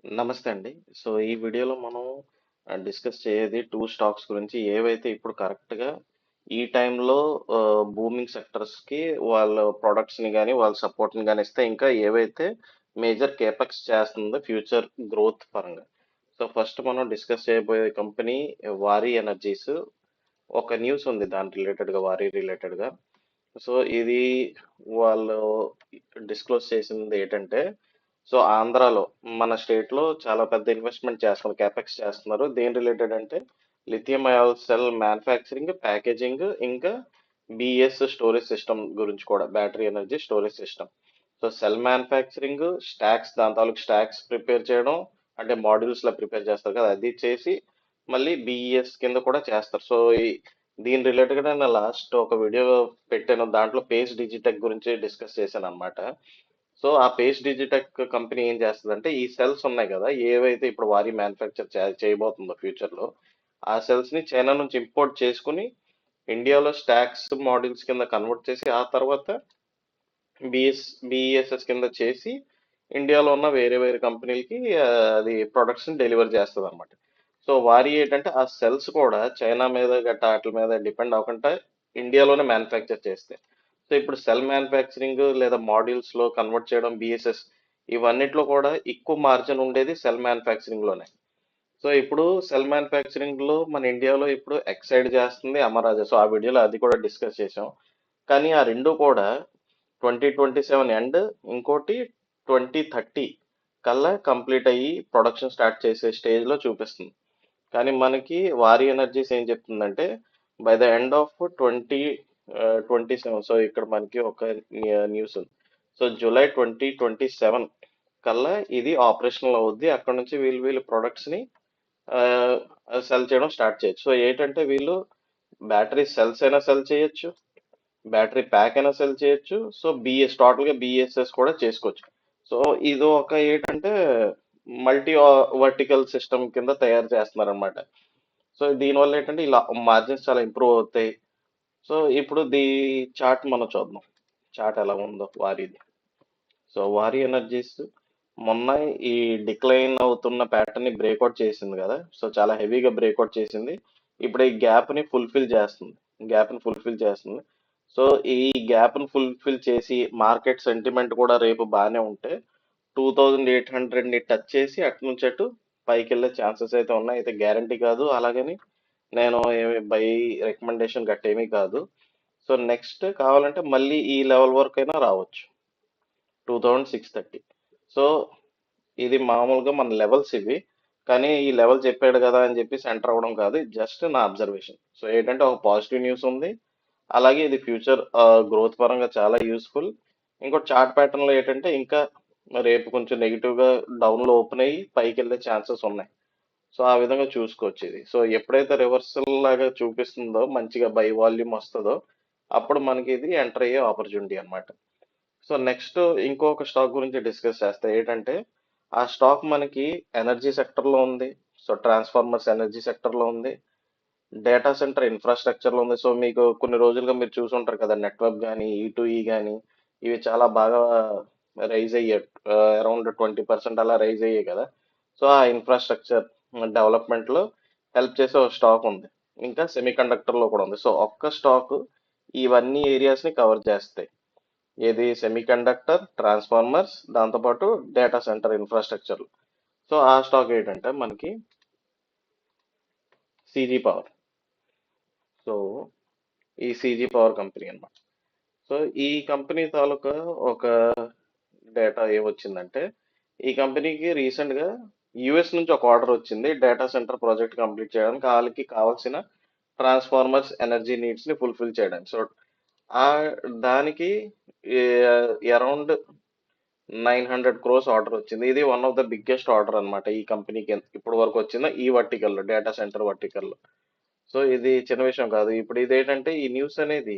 నమస్తే అండి. సో, ఈ వీడియోలో మనం డిస్కస్ చేయేది 2 స్టాక్స్ గురించి. ఏవైతే ఇప్పుడు కరెక్ట్‌గా ఈ టైంలో బూమింగ్ సెక్టర్స్‌కి వాళ్ళ ప్రొడక్ట్స్‌ని గాని, వాళ్ళ సపోర్ట్‌ని గాని ఇస్తే ఇంకా ఏవైతే మేజర్ కేపెక్స్ చేస్తుందో ఫ్యూచర్ గ్రోత్ పరంగా. సో, ఫస్ట్ మనం డిస్కస్ చేయబోయే కంపెనీ వారి ఎనర్జీస్. ఒక న్యూస్ ఉంది దాని రిలేటెడ్‌గా, వారి రిలేటెడ్‌గా. సో, ఇది వాళ్ళు డిస్క్లోజ్ చేసింది ఏంటంటే, సో ఆంధ్రాలో మన స్టేట్ లో చాలా పెద్ద ఇన్వెస్ట్మెంట్ చేస్తున్నారు, క్యాపెక్స్ చేస్తున్నారు. దేని రిలేటెడ్ అంటే lithium ion cell manufacturing, packaging, ఇంకా బిఎస్ స్టోరేజ్ సిస్టమ్ గురించి కూడా, battery energy storage system. So cell manufacturing, stocks, దాని తాలూకు స్టాక్స్ ప్రిపేర్ చేయడం, అంటే మాడ్యూల్స్ లా ప్రిపేర్ చేస్తారు కదా, అది చేసి మళ్ళీ బిఈఎస్ కింద కూడా చేస్తారు. సో దీని రిలేటెడ్ గా నేను లాస్ట్ ఒక వీడియో పెట్టాను, దాంట్లో పేజ్ డిజిటెక్ గురించి డిస్కస్ చేశాను అనమాట. సో ఆ పేజ్ డిజిటెక్ కంపెనీ ఏం చేస్తుందంటే, ఈ సెల్స్ ఉన్నాయి కదా, ఏవైతే ఇప్పుడు వారి మ్యానుఫ్యాక్చర్ చేయబోతుందో ఫ్యూచర్ లో, ఆ సెల్స్ ని చైనా నుంచి ఇంపోర్ట్ చేసుకుని ఇండియాలో స్టాక్స్ మాడ్యూల్స్ కింద కన్వర్ట్ చేసి, ఆ తర్వాత బిఈఎస్ఎస్ కింద చేసి ఇండియాలో ఉన్న వేరే వేరే కంపెనీలకి అది ప్రొడక్ట్స్ ని డెలివర్ చేస్తుంది అనమాట. సో వారి ఏంటంటే ఆ సెల్స్ కూడా చైనా మీద గట్టా వాటి మీద డిపెండ్ అవ్వకుండా ఇండియాలోనే మ్యానుఫ్యాక్చర్ చేస్తే, సో ఇప్పుడు సెల్ మ్యానుఫ్యాక్చరింగ్ లేదా మాడ్యూల్స్ లో కన్వర్ట్ చేయడం, బిఎస్ఎస్, ఇవన్నిట్లో కూడా ఎక్కువ మార్జిన్ ఉండేది సెల్ మ్యానుఫ్యాక్చరింగ్ లోనే. సో ఇప్పుడు సెల్ మ్యానుఫ్యాక్చరింగ్ లో మన ఇండియాలో ఇప్పుడు ఎక్సైడ్ చేస్తుంది అమరాజా. సో ఆ వీడియోలో అది కూడా డిస్కస్ చేసాం. కానీ ఆ రెండు కూడా 2027 ఎండ్, ఇంకోటి 2030 కల్లా కంప్లీట్ అయ్యి ప్రొడక్షన్ స్టార్ట్ చేసే స్టేజ్ లో చూపిస్తుంది. కానీ మనకి వారి ఎనర్జీస్ ఏం చెప్తుందంటే, by the end of 2027, so ఇక్కడ మనకి ఒక న్యూస్ ఉంది. సో జూలై 2027 కల్లా ఇది ఆపరేషనల్ అవుద్ది. అక్కడ నుంచి వీళ్ళు ప్రొడక్ట్స్ ని సెల్ చేయడం స్టార్ట్ చేయొచ్చు. సో ఏంటంటే వీళ్ళు బ్యాటరీ సెల్స్ అయినా సెల్ చేయొచ్చు, బ్యాటరీ ప్యాక్ అయినా సెల్ చేయొచ్చు. సో బిఎస్ టోటల్ గా బిఎస్ఎస్ కూడా చేసుకోవచ్చు. సో ఇది ఒక ఏంటంటే మల్టీ వర్టికల్ సిస్టమ్ కింద తయారు చేస్తున్నారు అనమాట. సో దీనివల్ల ఏంటంటే ఇలా మార్జిన్స్ చాలా ఇంప్రూవ్ అవుతాయి. సో ఇప్పుడు చార్ట్ మనం చూద్దాం, చార్ట్ ఎలా ఉందో వారిది. సో వారి ఎనర్జీస్ మొన్న ఈ డిక్లైన్ అవుతున్న ప్యాటర్న్ ని బ్రేక్అవుట్ చేసింది కదా, సో చాలా హెవీగా బ్రేక్అవుట్ చేసింది. ఇప్పుడు ఈ గ్యాప్ ని ఫుల్ఫిల్ చేస్తుంది, గ్యాప్ ని ఫుల్ఫిల్ చేస్తుంది. సో ఈ గ్యాప్ ని ఫుల్ఫిల్ చేసి మార్కెట్ సెంటిమెంట్ కూడా రేపు బాగానే ఉంటే 2800 ని టచ్ చేసి అటు నుంచి అటు పైకి వెళ్ళే ఛాన్సెస్ అయితే ఉన్నాయి. అయితే గ్యారంటీ కాదు, అలాగని నేను ఏమి బై రికమెండేషన్ గట్టేమీ కాదు. సో నెక్స్ట్ కావాలంటే మళ్ళీ ఈ లెవెల్ వరకు అయినా రావచ్చు, 2630. సో ఇది మామూలుగా మన లెవెల్స్ ఇవి. కానీ ఈ లెవెల్ చెప్పాడు కదా అని చెప్పి సెంటర్ అవ్వడం కాదు, జస్ట్ నా అబ్జర్వేషన్. సో ఏంటంటే ఒక పాజిటివ్ న్యూస్ ఉంది, అలాగే ఇది ఫ్యూచర్ గ్రోత్ పరంగా చాలా యూస్ఫుల్. ఇంకోటి చార్ట్ ప్యాటర్న్ లో ఏంటంటే ఇంకా రేపు కొంచెం నెగిటివ్ గా డౌన్ లో ఓపెన్ అయ్యి పైకి వెళ్ళే ఛాన్సెస్ ఉన్నాయి. సో ఆ విధంగా చూసుకోవచ్చు ఇది. సో ఎప్పుడైతే రివర్సల్ లాగా చూపిస్తుందో, మంచిగా బై వాల్యూమ్ వస్తుందో, అప్పుడు మనకి ఇది ఎంటర్ అయ్యే ఆపర్చునిటీ అన్నమాట. సో నెక్స్ట్ ఇంకొక స్టాక్ గురించి డిస్కస్ చేస్తే ఏంటంటే, ఆ స్టాక్ మనకి ఎనర్జీ సెక్టర్ లో ఉంది. సో ట్రాన్స్ఫార్మర్స్ ఎనర్జీ సెక్టర్ లో ఉంది, డేటా సెంటర్ ఇన్ఫ్రాస్ట్రక్చర్ లో ఉంది. సో మీకు కొన్ని రోజులుగా మీరు చూసుంటారు కదా, నెట్వర్క్ కానీ, ఈ కానీ, ఇవి చాలా బాగా రైజ్ అయ్యాయి. అరౌండ్ 20% అలా రైజ్ అయ్యాయి కదా. సో ఆ ఇన్ఫ్రాస్ట్రక్చర్ డెవలప్మెంట్ లో హెల్ప్ చేసే ఒక స్టాక్ ఉంది. ఇంకా సెమీ కండక్టర్ లో కూడా ఉంది. సో ఒక్క స్టాక్ ఇవన్నీ ఏరియాస్ ని కవర్ చేస్తాయి. ఏది సెమీ కండక్టర్, ట్రాన్స్ఫార్మర్స్, దాంతోపాటు డేటా సెంటర్ ఇన్ఫ్రాస్ట్రక్చర్. సో ఆ స్టాక్ ఏంటంటే మనకి సిజీ పవర్. సో ఈ సిజీ పవర్ కంపెనీ అన్నమాట. సో ఈ కంపెనీ తాలూకా ఒక డేటా ఏమొచ్చిందంటే, ఈ కంపెనీకి రీసెంట్ గా యుఎస్ నుంచి ఒక ఆర్డర్ వచ్చింది డేటా సెంటర్ ప్రాజెక్ట్ కంప్లీట్ చేయడానికి, వాళ్ళకి కావాల్సిన ట్రాన్స్ఫార్మర్స్ ఎనర్జీ నీడ్స్ ని ఫుల్ఫిల్ చేయడానికి. సో ఆ దానికి అరౌండ్ 900 crores ఆర్డర్ వచ్చింది. ఇది one of the biggest order అన్నమాట ఈ కంపెనీకి ఇప్పుడు వరకు వచ్చింది ఈ వర్టికల్లో, డేటా సెంటర్ వర్టికల్లో. సో ఇది చిన్న విషయం కాదు. ఇప్పుడు ఇదేంటంటే ఈ న్యూస్ అనేది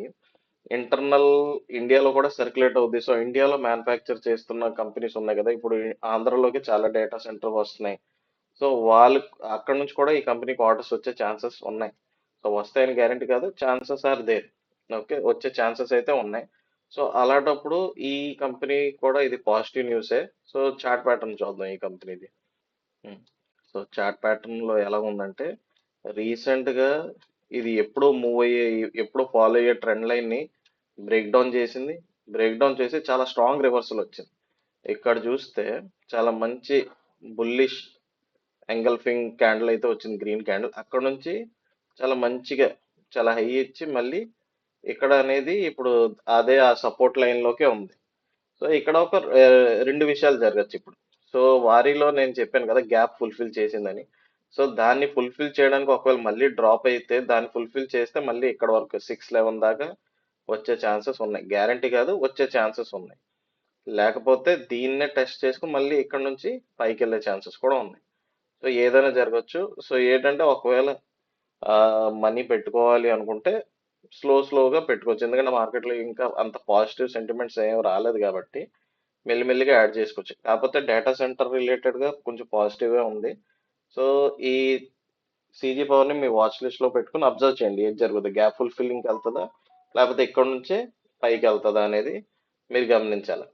ఇంటర్నల్ ఇండియాలో కూడా సర్క్యులేట్ అవుద్ది. సో ఇండియాలో మ్యానుఫ్యాక్చర్ చేస్తున్న కంపెనీస్ ఉన్నాయి కదా, ఇప్పుడు ఆంధ్రలోకి చాలా డేటా సెంటర్ వస్తున్నాయి. సో వాళ్ళు అక్కడ నుంచి కూడా ఈ కంపెనీకి ఆర్డర్స్ వచ్చే ఛాన్సెస్ ఉన్నాయి. సో వస్తాయని గ్యారంటీ కాదు, ఛాన్సెస్ ఆర్ దేర్. ఓకే, వచ్చే ఛాన్సెస్ అయితే ఉన్నాయి. సో అలాంటప్పుడు ఈ కంపెనీ కూడా ఇది పాజిటివ్ న్యూసే. సో చార్ట్ ప్యాటర్న్ చూద్దాం ఈ కంపెనీది. ఉమ్. సో చార్ట్ ప్యాటర్న్ లో ఎలా ఉందంటే రీసెంట్ గా ఇది ఎప్పుడో మూవ్ అయ్యే ఎప్పుడో ఫాలో అయ్యే ట్రెండ్ లైన్ ని బ్రేక్ డౌన్ చేసింది. బ్రేక్ డౌన్ చేసి చాలా స్ట్రాంగ్ రివర్సల్ వచ్చింది. ఇక్కడ చూస్తే చాలా మంచి బుల్లిష్ ఎంగల్ఫింగ్ క్యాండిల్ అయితే వచ్చింది, గ్రీన్ క్యాండిల్. అక్కడ నుంచి చాలా మంచిగా చాలా హై ఇచ్చి మళ్ళీ ఇక్కడ అనేది ఇప్పుడు అదే ఆ సపోర్ట్ లైన్ లోకే ఉంది. సో ఇక్కడ ఒక రెండు విషయాలు జరగచ్చు ఇప్పుడు. సో వారిలో నేను చెప్పాను కదా గ్యాప్ ఫుల్ఫిల్ చేసిందని. సో దాన్ని ఫుల్ఫిల్ చేయడానికి ఒకవేళ మళ్ళీ డ్రాప్ అయితే దాన్ని ఫుల్ఫిల్ చేస్తే మళ్ళీ ఇక్కడ వరకు 611 దాకా వచ్చే ఛాన్సెస్ ఉన్నాయి. గ్యారంటీ కాదు, వచ్చే ఛాన్సెస్ ఉన్నాయి. లేకపోతే దీన్నే టెస్ట్ చేసుకుని మళ్ళీ ఇక్కడ నుంచి పైకి వెళ్ళే ఛాన్సెస్ కూడా ఉన్నాయి. సో ఏదైనా జరగచ్చు. సో ఏంటంటే ఒకవేళ మనీ పెట్టుకోవాలి అనుకుంటే స్లోగా పెట్టుకోవచ్చు. ఎందుకంటే మార్కెట్లో ఇంకా అంత పాజిటివ్ సెంటిమెంట్స్ ఏం రాలేదు కాబట్టి మెల్లిమెల్లిగా యాడ్ చేసుకోవచ్చు. కాకపోతే డేటా సెంటర్ రిలేటెడ్ గా కొంచెం పాజిటివ్ గా ఉంది. సో ఈ సీజీ పవర్ ని మీ వాచ్ లిస్ట్ లో పెట్టుకుని అబ్జర్వ్ చేయండి ఏం జరుగుతుంది, గ్యాప్ ఫుల్ఫిల్లింగ్ వెళ్తుందా లేకపోతే ఇక్కడ నుంచే పైకి వెళ్తుందా అనేది మీరు గమనించాలి.